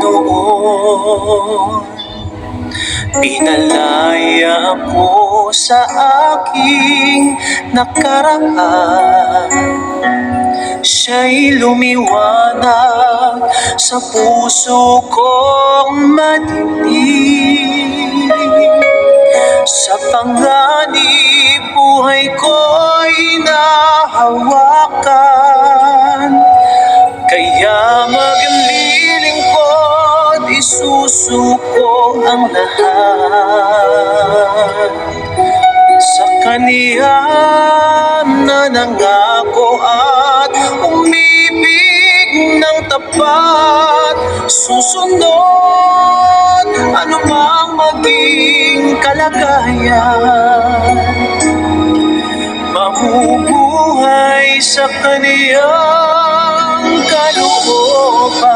noon. Pinalaya ko sa aking nakaraan. Siya'y lumiwanag sa puso kong madilim. Sa panganib, buhay ko'y nahawakan. Kaya maglilingkod, isusuko ang lahat sa Kaniya na nangako at umibig ng tapat. Susunod anumang maging kalagayan, mabubuhay sa Kaniyang kalooban.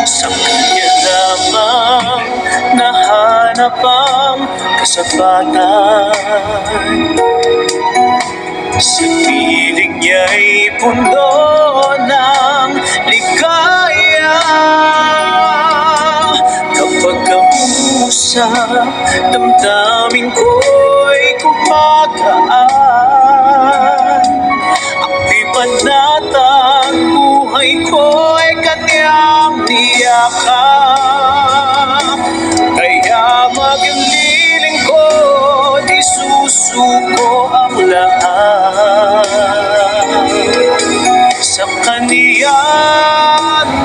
Sa Kanya lamang nahanap ang kasapatan. Sa piling niya'y puno ng ligaya. Kapag ang usap, damdamin ko'y kumagaan. Ako'y panatag, buhay ko'y Kanyang niyakan. Kaya maglilingkod, isusuko ang lahat sa Kaniya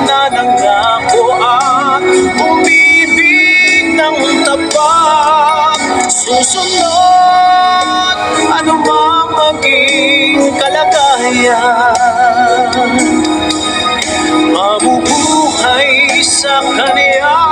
na nangako at umibig ng tapat. Susunod anumang maging kalagayan, mabubuhay sa Kaniya